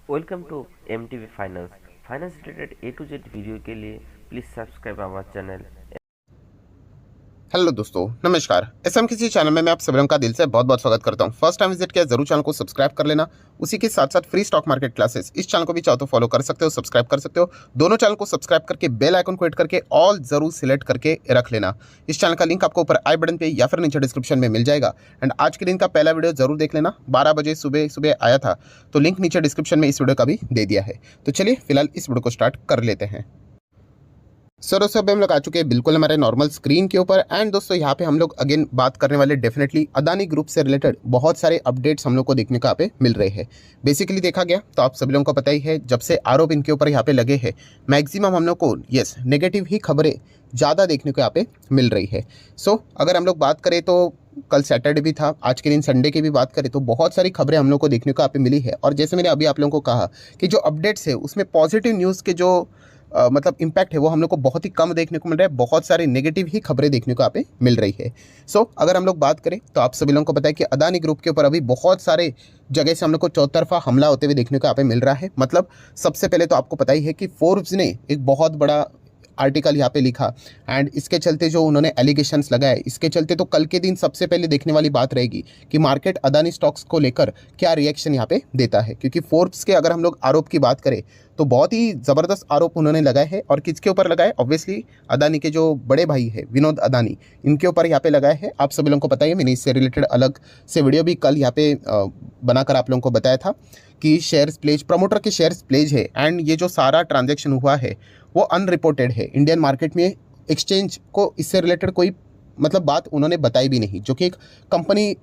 Welcome to MTV finance finance related A to Z video के लिए please subscribe our channel. Hello दोस्तों, नमस्कार। SM किसी channel में मैं आप सभी लोगों का दिल से बहुत बहुत स्वागत करता हूं। फर्स्ट टाइम विजिट किया जरूर चैनल को सब्सक्राइब कर लेना। उसी के साथ साथ फ्री स्टॉक मार्केट क्लासेस इस चैनल को भी चाहो तो फॉलो कर सकते हो, सब्सक्राइब कर सकते हो। दोनों चैनल को सब्सक्राइब करके बेल आइकन को हिट करके ऑल जरूर सिलेक्ट करके रख लेना। इस चैनल का लिंक आपको ऊपर आई बटन पे या फिर नीचे डिस्क्रिप्शन में मिल जाएगा। एंड आज के दिन का पहला वीडियो जरूर देख लेना, 12 बजे सुबह सुबह आया था, तो लिंक नीचे डिस्क्रिप्शन में इस वीडियो का भी दे दिया है। तो चलिए फिलहाल इस वीडियो को स्टार्ट कर लेते हैं। सर उस सब हम लोग आ चुके हैं बिल्कुल हमारे नॉर्मल स्क्रीन के ऊपर। एंड दोस्तों यहाँ पे हम लोग अगेन बात करने वाले डेफिनेटली अदानी ग्रुप से रिलेटेड बहुत सारे अपडेट्स हम लोग को देखने को यहाँ पे मिल रहे हैं। बेसिकली देखा गया तो आप सभी लोगों को पता ही है, जब से आरोप इनके ऊपर यहाँ पे लगे हैं मैक्सिमम हम लोग को नेगेटिव ही खबरें ज़्यादा देखने को यहाँ पे मिल रही है। सो अगर हम लोग बात करें तो कल सैटरडे भी था, आज के दिन संडे की भी बात करें तो बहुत सारी खबरें हम लोग को देखने को यहाँ पे मिली है। और जैसे मैंने अभी आप लोगों को कहा कि जो अपडेट्स है उसमें पॉजिटिव न्यूज़ के जो मतलब इम्पैक्ट है वो हम लोग को बहुत ही कम देखने को मिल रहा है। बहुत सारी नेगेटिव ही खबरें देखने को यहाँ पे मिल रही है। सो अगर हम लोग बात करें तो आप सभी लोगों को पता है कि अदानी ग्रुप के ऊपर अभी बहुत सारे जगह से हम लोग को चौतरफा हमला होते हुए देखने को यहाँ पे मिल रहा है। मतलब सबसे पहले तो आपको पता ही है कि फोर्ब्स ने एक बहुत बड़ा आर्टिकल यहाँ पे लिखा। एंड इसके चलते जो उन्होंने एलिगेशंस लगाए, इसके चलते तो कल के दिन सबसे पहले देखने वाली बात रहेगी कि मार्केट अदानी स्टॉक्स को लेकर क्या रिएक्शन यहाँ पे देता है। क्योंकि फोर्ब्स के अगर हम लोग आरोप की बात करें तो बहुत ही ज़बरदस्त आरोप उन्होंने लगाए हैं। और किसके ऊपर लगाए? ऑब्वियसली अदानी के जो बड़े भाई है विनोद अदानी, इनके ऊपर यहाँ पे लगाए हैं। आप सभी लोगों को पता है, मैंने इससे रिलेटेड अलग से वीडियो भी कल यहाँ पे बनाकर आप लोगों को बताया था कि शेयर्स प्लेज, प्रमोटर के शेयर्स प्लेज है। एंड ये जो सारा ट्रांजैक्शन हुआ है वो अनरिपोर्टेड है। इंडियन मार्केट में एक्सचेंज को इससे रिलेटेड कोई मतलब बात उन्होंने बताई भी नहीं, जो कि एक कंपनी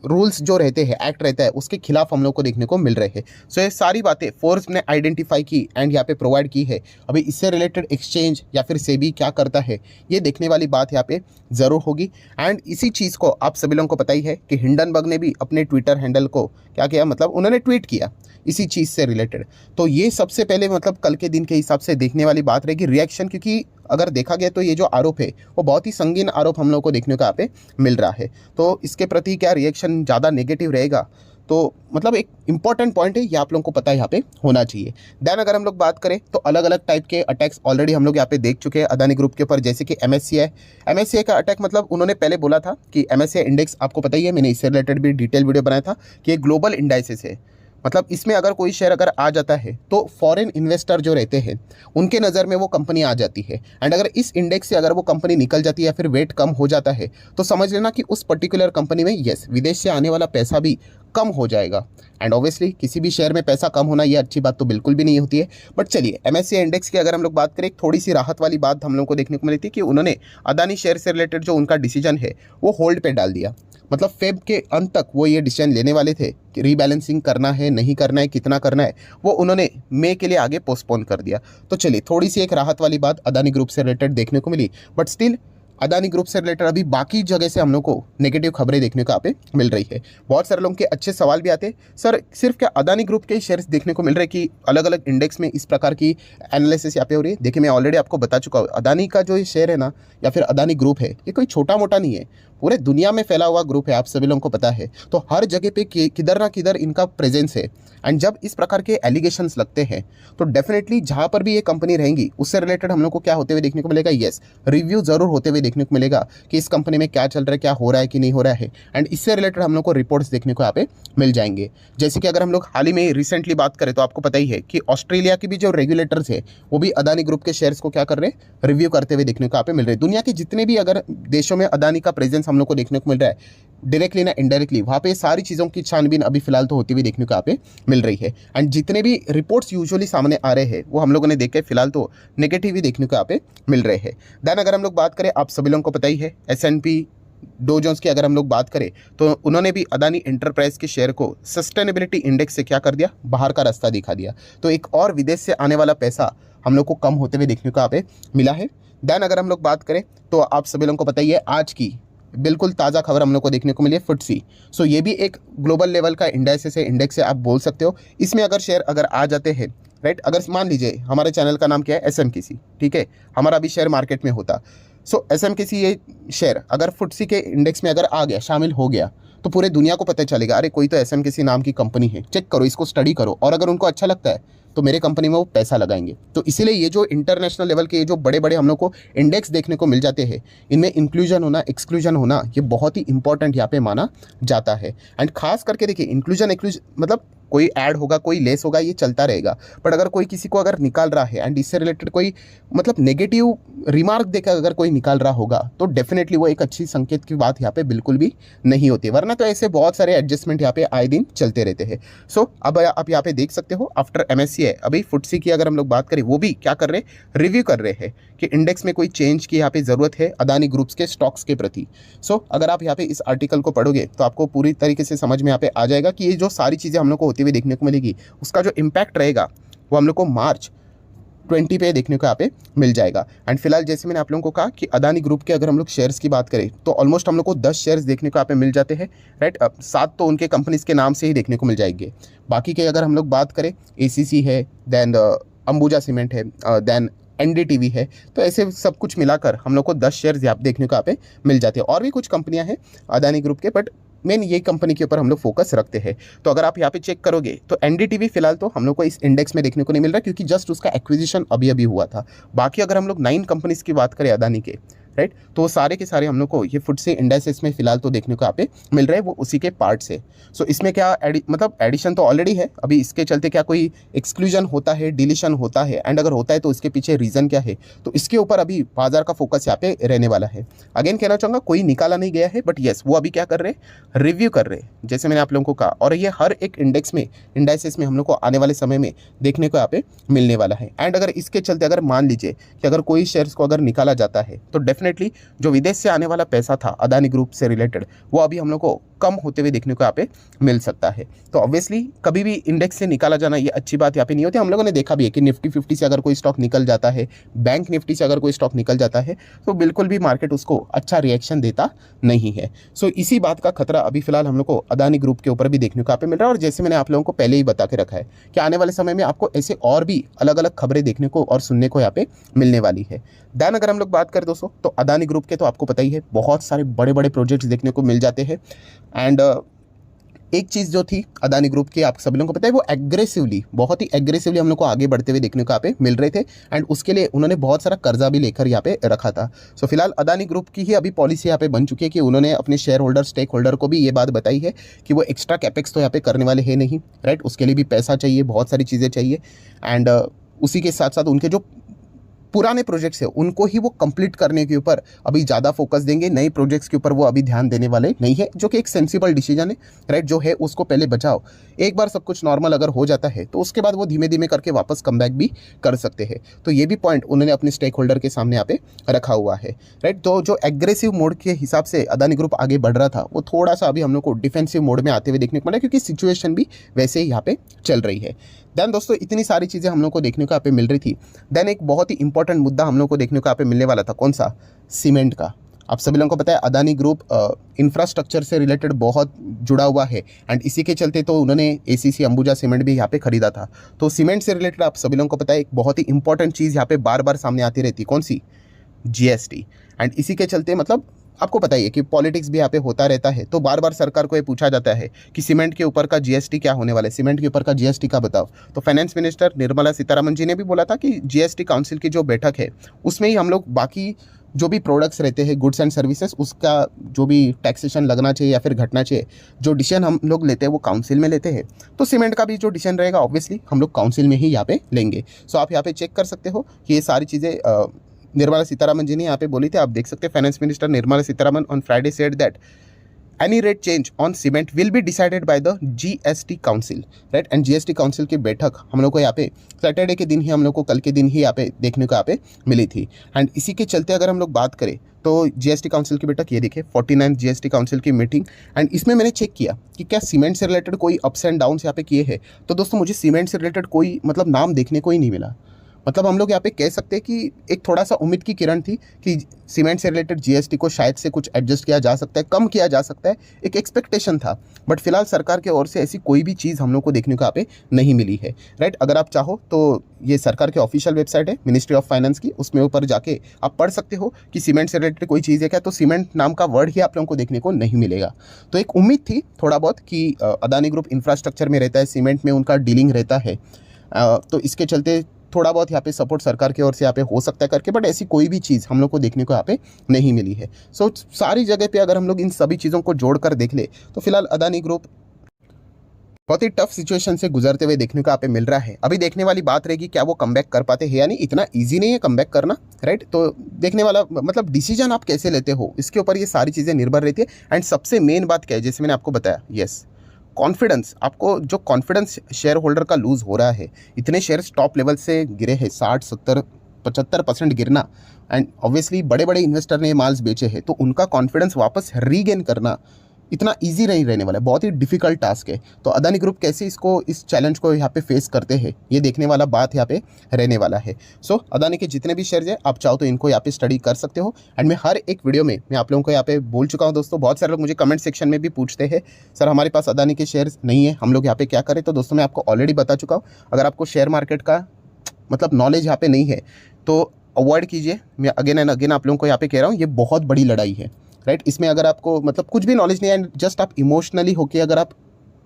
रूल्स जो रहते हैं, एक्ट रहता है, उसके खिलाफ हम लोग को देखने को मिल रहे हैं। सो ये सारी बातें फोर्स ने आइडेंटिफाई की एंड यहाँ पे प्रोवाइड की है। अभी इससे रिलेटेड एक्सचेंज या फिर सेबी क्या करता है ये देखने वाली बात यहाँ पे ज़रूर होगी। एंड इसी चीज़ को आप सभी लोगों को पता ही है कि हिंडनबर्ग ने भी अपने ट्विटर हैंडल को क्या किया, मतलब उन्होंने ट्वीट किया इसी चीज़ से रिलेटेड। तो ये सबसे पहले मतलब कल के दिन के हिसाब से देखने वाली बात रहेगी रिएक्शन। क्योंकि अगर देखा गया तो ये जो आरोप है वो बहुत ही संगीन आरोप हम लोग को देखने को यहाँ पे मिल रहा है। तो इसके प्रति क्या रिएक्शन ज़्यादा नेगेटिव रहेगा, तो मतलब एक इंपॉर्टेंट पॉइंट है, ये आप लोगों को पता है यहाँ पे होना चाहिए। देन अगर हम लोग बात करें तो अलग अलग टाइप के अटैक्स ऑलरेडी हम लोग यहाँ पे देख चुके हैं अदानी ग्रुप के ऊपर। जैसे कि MSCI का अटैक, मतलब उन्होंने पहले बोला था कि MSCI इंडेक्स, आपको पता ही है, मैंने इससे रिलेटेड भी डिटेल वीडियो बनाया था कि एक ग्लोबल इंडाइसिस है। मतलब इसमें अगर कोई शेयर अगर आ जाता है तो फॉरेन इन्वेस्टर जो रहते हैं उनके नज़र में वो कंपनी आ जाती है। एंड अगर इस इंडेक्स से अगर वो कंपनी निकल जाती है या फिर वेट कम हो जाता है तो समझ लेना कि उस पर्टिकुलर कंपनी में विदेश से आने वाला पैसा भी कम हो जाएगा। एंड ऑब्वियसली किसी भी शेयर में पैसा कम होना ये अच्छी बात तो बिल्कुल भी नहीं होती है। बट चलिए MSCI इंडेक्स की अगर हम लोग बात करें, थोड़ी सी राहत वाली बात हम लोग को देखने को मिली थी कि उन्होंने अदानी शेयर से रिलेटेड जो उनका डिसीजन है वो होल्ड पे डाल दिया। मतलब फेब के अंत तक वो ये डिसीजन लेने वाले थे कि रीबैलेंसिंग करना है, नहीं करना है, कितना करना है, वो उन्होंने मई के लिए आगे पोस्टपोन कर दिया। तो चलिए थोड़ी सी एक राहत वाली बात अदानी ग्रुप से रिलेटेड देखने को मिली। बट स्टिल अदानी ग्रुप से रिलेटेड अभी बाकी जगह से हम लोग को नेगेटिव खबरें देखने को यहाँ पे मिल रही है। बहुत सारे लोगों के अच्छे सवाल भी आते हैं, सर सिर्फ क्या अदानी ग्रुप के शेयर्स देखने को मिल रहे हैं कि अलग अलग इंडेक्स में इस प्रकार की एनालिसिस यहाँ पे हो रही है? देखिए मैं ऑलरेडी आपको बता चुका हूँ, अदानी का जो ये शेयर है ना या फिर अदानी ग्रुप है, ये कोई छोटा मोटा नहीं है, पूरे दुनिया में फैला हुआ ग्रुप है, आप सभी लोगों को पता है। तो हर जगह पे किधर ना किधर इनका प्रेजेंस है। एंड जब इस प्रकार के एलिगेशंस लगते हैं तो डेफिनेटली जहाँ पर भी ये कंपनी रहेंगी उससे रिलेटेड हम लोग को क्या होते हुए देखने को मिलेगा? रिव्यू जरूर होते हुए देखने को मिलेगा कि इस कंपनी में क्या चल रहा है, क्या हो रहा है कि नहीं हो रहा है। एंड इससे रिलेटेड हम लोग को रिपोर्ट्स देखने को यहाँ पे मिल जाएंगे। जैसे कि अगर हम लोग हाल ही में रिसेंटली बात करें तो आपको पता ही है कि ऑस्ट्रेलिया की भी जो रेगुलेटर्स है वो भी अदानी ग्रुप के शेयर्स को क्या कर रहे हैं, रिव्यू करते हुए देखने को यहाँ पे मिल रहे हैं। दुनिया के जितने भी अगर देशों में अदानी का प्रेजेंस हम लोग को देखने को मिल रहा है, डायरेक्टली ना इनडायरेक्टली, वहाँ पे सारी चीज़ों की छानबीन अभी फिलहाल तो होती हुई देखने को यहाँ पे मिल रही है। एंड जितने भी रिपोर्ट्स यूजुअली सामने आ रहे हैं वो हम लोगों ने देखे फिलहाल तो नेगेटिव ही देखने को यहाँ पे मिल रहे हैं। देन अगर हम लोग बात करें, आप सभी लोगों को पता ही है S&P डो जोन्स की अगर हम लोग बात करें तो उन्होंने भी अदानी एंटरप्राइज के शेयर को सस्टेनेबिलिटी इंडेक्स से क्या कर दिया, बाहर का रास्ता दिखा दिया। तो एक और विदेश से आने वाला पैसा हम लोग को कम होते हुए देखने को यहाँ पे मिला है। देन अगर हम लोग बात करें तो आप सभी लोगों को पता ही है आज की बिल्कुल ताज़ा खबर हम लोग को देखने को मिली है FTSE। सो ये भी एक ग्लोबल लेवल का इंडेक्स है आप बोल सकते हो। इसमें अगर शेयर अगर आ जाते हैं, राइट, अगर मान लीजिए हमारे चैनल का नाम क्या है, SMKC, ठीक है, हमारा अभी शेयर मार्केट में होता, सो SMKC ये शेयर अगर FTSE के इंडेक्स में अगर आ गया, शामिल हो गया, तो पूरे दुनिया को पता चलेगा, अरे कोई तो एसएमकेसी नाम की कंपनी है, चेक करो, इसको स्टडी करो, और अगर उनको अच्छा लगता है तो मेरे कंपनी में वो पैसा लगाएंगे। तो इसीलिए ये जो इंटरनेशनल लेवल के ये जो बड़े बड़े हम लोग को इंडेक्स देखने को मिल जाते हैं, इनमें इंक्लूजन होना, एक्सक्लूजन होना, ये बहुत ही इंपॉर्टेंट यहाँ पे माना जाता है। एंड खास करके देखिए, इंक्लूजन एक्सक्लूजन मतलब कोई ऐड होगा, कोई लेस होगा, ये चलता रहेगा, बट अगर कोई किसी को अगर निकाल रहा है एंड इससे रिलेटेड कोई मतलब नेगेटिव रिमार्क देकर अगर कोई निकाल रहा होगा, तो डेफिनेटली वो एक अच्छी संकेत की बात यहाँ पे बिल्कुल भी नहीं होती, वरना तो ऐसे बहुत सारे एडजस्टमेंट यहाँ पे आए दिन चलते रहते हैं। सो अब आप यहाँ पे देख सकते हो, आफ्टर MSCI अभी FTSE की अगर हम लोग बात करें, वो भी क्या कर रहे हैं, रिव्यू कर रहे हैं कि इंडेक्स में कोई चेंज की यहाँ पे ज़रूरत है अदानी ग्रुप्स के स्टॉक्स के प्रति। सो अगर आप यहाँ पे इस आर्टिकल को पढ़ोगे तो आपको पूरी तरीके से समझ में यहाँ पे आ जाएगा कि ये जो सारी चीज़ें हम लोग को होती हुई देखने को मिलेगी, उसका जो इम्पैक्ट रहेगा वो हम लोग को मार्च 20 पे देखने को यहाँ पे मिल जाएगा। एंड फिलहाल जैसे मैंने आप लोगों को कहा कि अदानी ग्रुप के अगर हम लोग शेयर्स की बात करें तो ऑलमोस्ट हम लोग को 10 शेयर्स देखने को यहाँ पे मिल जाते हैं, राइट। 7 तो उनके कंपनीज के नाम से ही देखने को मिल जाएंगे। बाकी के अगर हम लोग बात करें, ACC है, देन अंबुजा सीमेंट है, देन NDTV है, तो ऐसे सब कुछ मिलाकर हम लोग को 10 शेयर्स यहाँ देखने को यहाँ पे मिल जाते हैं। और भी कुछ कंपनियाँ हैं अदानी ग्रुप के, बट मेन ये कंपनी के ऊपर हम लोग फोकस रखते हैं। तो अगर आप यहाँ पे चेक करोगे तो NDTV फिलहाल तो हम लोग को इस इंडेक्स में देखने को नहीं मिल रहा, क्योंकि जस्ट उसका एक्विजिशन अभी अभी हुआ था। बाकी अगर हम लोग 9 कंपनीज की बात करें अदानी के, राइट, तो सारे के सारे हम लोग को ये FTSE इंडेक्सेस में फिलहाल तो देखने को यहाँ पे मिल रहा है, वो उसी के पार्ट से। सो इसमें क्या मतलब एडिशन तो ऑलरेडी है, अभी इसके चलते क्या कोई एक्सक्लूजन होता है, डिलीशन होता है, एंड अगर होता है तो इसके पीछे रीज़न क्या है, तो इसके ऊपर अभी बाजार का फोकस यहाँ पे रहने वाला है। अगेन कहना चाहूँगा, कोई निकाला नहीं गया है, बट येस वो अभी क्या कर रहे हैं, रिव्यू कर रहे हैं, जैसे मैंने आप लोगों को कहा। और ये हर एक इंडेक्स में, इंडाइसेस में हम लोग को आने वाले समय में देखने को यहाँ पे मिलने वाला है। एंड अगर इसके चलते अगर मान लीजिए कि अगर कोई शेयर्स को अगर निकाला जाता है, तो डेफिनेटली जो विदेश से आने वाला पैसा था अदानी ग्रुप से रिलेटेड, वो अभी हम लोग को कम होते हुए देखने को यहाँ पे मिल सकता है। तो ऑब्वियसली कभी भी इंडेक्स से निकाला जाना ये अच्छी बात यहाँ पे नहीं होती। हम लोगों ने देखा भी है कि निफ्टी 50 से अगर कोई स्टॉक निकल जाता है, बैंक निफ्टी से अगर कोई स्टॉक निकल जाता है, तो बिल्कुल भी मार्केट उसको अच्छा रिएक्शन देता नहीं है। सो इसी बात का खतरा अभी फिलहाल हम लोग को अदानी ग्रुप के ऊपर भी देखने को यहाँ पे मिल रहा है। और जैसे मैंने आप लोगों को पहले ही बता के रखा है कि आने वाले समय में आपको ऐसे और भी अलग अलग खबरें देखने को और सुनने को यहाँ पे मिलने वाली है। देन अगर हम लोग बात करें दोस्तों, तो अदानी ग्रुप के तो आपको पता ही है बहुत सारे बड़े बड़े प्रोजेक्ट्स देखने को मिल जाते हैं। एंड एक चीज़ जो थी अदानी ग्रुप की, आप सभी लोगों को पता है, वो एग्रेसिवली, बहुत ही एग्रेसिवली हम लोग को आगे बढ़ते हुए देखने को यहाँ पे मिल रहे थे। एंड उसके लिए उन्होंने बहुत सारा कर्जा भी लेकर यहाँ पे रखा था। सो फिलहाल अदानी ग्रुप की ही अभी पॉलिसी यहाँ पे बन चुकी है कि उन्होंने अपने शेयर होल्डर, स्टेक होल्डर को भी ये बात बताई है कि वो एक्स्ट्रा कैपेक्स तो यहाँ पे करने वाले हैं नहीं, राइट। उसके लिए भी पैसा चाहिए, बहुत सारी चीज़ें चाहिए। एंड उसी के साथ साथ उनके जो पुराने प्रोजेक्ट्स है उनको ही वो कंप्लीट करने के ऊपर अभी ज़्यादा फोकस देंगे, नए प्रोजेक्ट्स के ऊपर वो अभी ध्यान देने वाले नहीं है, जो कि एक सेंसिबल डिसीजन है, राइट। जो है उसको पहले बचाओ, एक बार सब कुछ नॉर्मल अगर हो जाता है तो उसके बाद वो धीमे धीमे करके वापस कम बैक भी कर सकते हैं। तो ये भी पॉइंट उन्होंने अपने स्टेक होल्डर के सामने यहाँ पे रखा हुआ है, राइट। तो जो एग्रेसिव मोड के हिसाब से अदानी ग्रुप आगे बढ़ रहा था, वो थोड़ा सा अभी हम लोग को डिफेंसिव मोड में आते हुए देखने को मिला, क्योंकि सिचुएशन भी वैसे ही यहाँ पे चल रही है। देन दोस्तों इतनी सारी चीज़ें हम लोग को देखने को यहाँ पे मिल रही थी। देन एक बहुत ही इंपॉर्टेंट मुद्दा हम लोग को देखने को यहाँ पे मिलने वाला था, कौन सा, सीमेंट का। आप सभी लोगों को पता है अदानी ग्रुप इंफ्रास्ट्रक्चर से रिलेटेड बहुत जुड़ा हुआ है, एंड इसी के चलते तो उन्होंने ACC अंबुजा सीमेंट भी यहाँ पे खरीदा था। तो सीमेंट से रिलेटेड आप सभी लोगों को पता है एक बहुत ही इंपॉर्टेंट चीज़ यहाँ पे बार बार सामने आती रहती, कौन सी, GST। एंड इसी के चलते मतलब आपको पता ही है कि पॉलिटिक्स भी यहाँ पे होता रहता है, तो बार बार सरकार को ये पूछा जाता है कि सीमेंट के ऊपर का GST क्या होने वाला है, सीमेंट के ऊपर का GST का बताओ। तो फाइनेंस मिनिस्टर निर्मला सीतारमण जी ने भी बोला था कि GST काउंसिल की जो बैठक है उसमें ही हम लोग बाकी जो भी प्रोडक्ट्स रहते हैं, गुड्स एंड सर्विसेज, उसका जो भी टैक्सेशन लगना चाहिए या फिर घटना चाहिए, जो डिसीजन हम लोग लेते हैं वो काउंसिल में लेते हैं। तो सीमेंट का भी जो डिसीजन रहेगा ऑब्वियसली हम लोग काउंसिल में ही यहाँ पे लेंगे। सो आप यहाँ पे चेक कर सकते हो कि ये सारी चीज़ें निर्मला सीतारमण जी ने यहाँ पे बोली थी। आप देख सकते हैं finance minister Nirmala Sitharaman on Friday said that any rate change on cement will be decided by the GST council, right. And GST council की बैठक हम लोग को यहाँ पे सैटरडे के दिन ही, हम लोग को कल के दिन ही यहाँ पे देखने को यहाँ पे मिली थी। एंड इसी के चलते अगर हम लोग बात करें तो GST काउंसिल की बैठक ये देखिए, 49 GST काउंसिल की मीटिंग। एंड इसमें मैंने चेक किया कि क्या सीमेंट से रिलेटेड कोई अप्स एंड डाउन्स यहाँ पे किए हैं, तो दोस्तों मुझे सीमेंट से रिलेटेड कोई मतलब नाम देखने को ही नहीं मिला। मतलब हम लोग यहाँ पे कह सकते हैं कि एक थोड़ा सा उम्मीद की किरण थी कि सीमेंट से रिलेटेड जीएसटी को शायद से कुछ एडजस्ट किया जा सकता है, कम किया जा सकता है, एक एक्सपेक्टेशन था। बट फिलहाल सरकार की ओर से ऐसी कोई भी चीज़ हम लोग को देखने को यहाँ पे नहीं मिली है, राइट। अगर आप चाहो तो ये सरकार की ऑफिशियल वेबसाइट है मिनिस्ट्री ऑफ फाइनेंस की, उसमें ऊपर जाके आप पढ़ सकते हो कि सीमेंट से रिलेटेड कोई चीज़ है क्या, तो सीमेंट नाम का वर्ड ही आप लोगों को देखने को नहीं मिलेगा। तो एक उम्मीद थी थोड़ा बहुत कि अदानी ग्रुप इंफ्रास्ट्रक्चर में रहता है, सीमेंट में उनका डीलिंग रहता है, तो इसके चलते थोड़ा बहुत यहाँ पे सपोर्ट सरकार की ओर से यहाँ पे हो सकता है करके, बट ऐसी कोई भी चीज़ हम लोग को देखने को यहाँ पे नहीं मिली है। सो सारी जगह पे अगर हम लोग इन सभी चीज़ों को जोड़कर देख ले तो फिलहाल अदानी ग्रुप बहुत ही टफ सिचुएशन से गुजरते हुए देखने को यहाँ पे मिल रहा है। अभी देखने वाली बात रहेगी क्या वो कमबैक कर पाते हैं, यानी इतना इजी नहीं है कमबैक करना, राइट। तो देखने वाला मतलब डिसीजन आप कैसे लेते हो इसके ऊपर ये सारी चीज़ें निर्भर रहती है। एंड सबसे मेन बात क्या है, जैसे मैंने आपको बताया, यस, कॉन्फिडेंस। आपको जो कॉन्फिडेंस शेयर होल्डर का लूज़ हो रहा है, इतने शेयर्स टॉप लेवल से गिरे हैं, 60-70-75% गिरना, एंड ऑब्वियसली बड़े बड़े इन्वेस्टर ने माल्स बेचे हैं, तो उनका कॉन्फिडेंस वापस रीगेन करना इतना इजी नहीं रहने वाला है, बहुत ही डिफिकल्ट टास्क है। तो अदानी ग्रुप कैसे इस चैलेंज को यहाँ पे फेस करते हैं, ये देखने वाला बात यहाँ पे रहने वाला है। सो अदानी के जितने भी शेयर्स हैं आप चाहो तो इनको यहाँ पे स्टडी कर सकते हो। एंड मैं हर एक वीडियो में मैं आप लोगों को यहाँ पे बोल चुका हूँ दोस्तों। बहुत सारे लोग मुझे कमेंट सेक्शन में भी पूछते हैं सर हमारे पास अदानी के शेयर्स नहीं है, हम लोग यहाँ पे क्या करें। तो दोस्तों मैं आपको ऑलरेडी बता चुका हूँ, अगर आपको शेयर मार्केट का मतलब नॉलेज यहाँ पे नहीं है तो अवॉइड कीजिए। मैं अगेन एंड अगेन आप लोगों को यहाँ पे कह रहा हूँ, ये बहुत बड़ी लड़ाई है, राइट। इसमें अगर आपको मतलब कुछ भी नॉलेज नहीं है, जस्ट आप इमोशनली होके अगर आप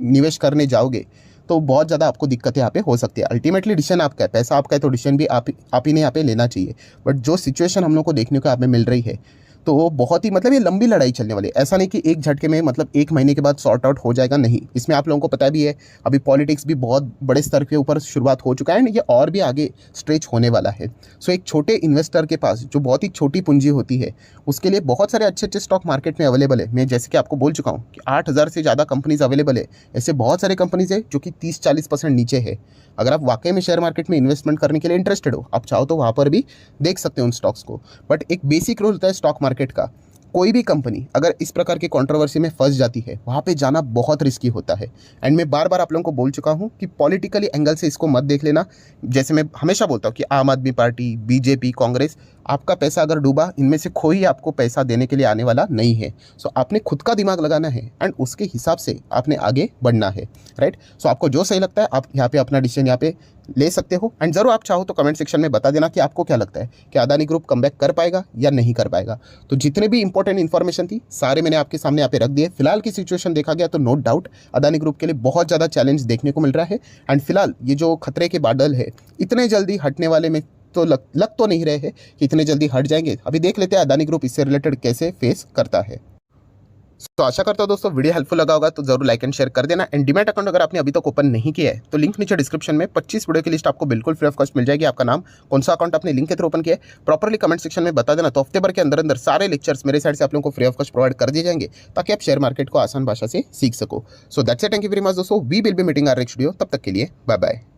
निवेश करने जाओगे तो बहुत ज़्यादा आपको दिक्कतें यहाँ पे हो सकती है। अल्टीमेटली डिसीजन आपका है, पैसा आपका है, तो डिसीजन भी आप ही ने यहाँ पे लेना चाहिए। बट जो सिचुएशन हम लोग को देखने को यहाँ पे मिल रही है तो वो बहुत ही मतलब ये लंबी लड़ाई चलने वाली है। ऐसा नहीं कि एक झटके में मतलब एक महीने के बाद सॉर्ट आउट हो जाएगा, नहीं। इसमें आप लोगों को पता भी है अभी पॉलिटिक्स भी बहुत बड़े स्तर के ऊपर शुरुआत हो चुका है, एंड ये और भी आगे स्ट्रेच होने वाला है। सो एक छोटे इन्वेस्टर के पास जो बहुत ही छोटी पूंजी होती है उसके लिए बहुत सारे अच्छे अच्छे स्टॉक मार्केट में अवेलेबल है। मैं जैसे कि आपको बोल चुका हूँ कि 8000 से ज़्यादा कंपनीज अवेलेबल है। ऐसे बहुत सारे कंपनीज है जो कि 30-40% नीचे है। अगर आप वाकई में शेयर मार्केट में इन्वेस्टमेंट करने के लिए इंटरेस्टेड हो, आप चाहो तो वहाँ पर भी देख सकते हो उन स्टॉक्स को। बट एक बेसिक रूल होता है स्टॉक मार्केट का, कोई भी कंपनी अगर इस प्रकार की कंट्रोवर्सी में फंस जाती है वहाँ पे जाना बहुत रिस्की होता है। एंड मैं बार बार आप लोगों को बोल चुका हूँ कि पॉलिटिकली एंगल से इसको मत देख लेना। जैसे मैं हमेशा बोलता हूँ कि आम आदमी पार्टी, बीजेपी, कांग्रेस, आपका पैसा अगर डूबा इनमें से कोई आपको पैसा देने के लिए आने वाला नहीं है। सो आपने खुद का दिमाग लगाना है एंड उसके हिसाब से आपने आगे बढ़ना है, राइट। सो आपको जो सही लगता है आप यहाँ पे अपना डिसीजन यहाँ पे ले सकते हो। एंड ज़रूर आप चाहो तो कमेंट सेक्शन में बता देना कि आपको क्या लगता है कि अदानी ग्रुप कमबैक कर पाएगा या नहीं कर पाएगा। तो जितने भी इंपॉर्टेंट इन्फॉर्मेशन थी सारे मैंने आपके सामने यहाँ पे रख दिए। फिलहाल की सिचुएशन देखा गया तो नो डाउट अदानी ग्रुप के लिए बहुत ज़्यादा चैलेंज देखने को मिल रहा है। एंड फिलहाल ये जो खतरे के बादल है इतने जल्दी हटने वाले में तो लग तो नहीं रहे हैं कि इतने जल्दी हट जाएंगे। अभी देख लेते हैं अदानी ग्रुप इससे रिलेटेड कैसे फेस करता है। तो आशा करता हूं दोस्तों वीडियो हेल्पफुल लगा होगा, तो जरूर लाइक एंड शेयर कर देना। एंड डीमैट अकाउंट अगर आपने अभी तक ओपन नहीं किया है तो लिंक नीचे डिस्क्रिप्शन में 25 वीडियो की लिस्ट आपको बिल्कुल फ्री ऑफ कॉस्ट मिल जाएगी। आपका नाम, कौन सा अकाउंट आपने लिंक के थ्रू ओपन किया है, प्रॉपर्ली कमेंट सेक्शन में बता देना। तो हफ्ते भर के अंदर अंदर सारे लेक्चर्स मेरे साइड से आप लोगों को फ्री ऑफ कॉस्ट प्रोवाइड कर दिए जाएंगे ताकि आप शेयर मार्केट को आसान भाषा से सीख सको। So that's it, thank you very much दोस्तों, we will be meeting our next video. तब तक के लिए बाय बाय।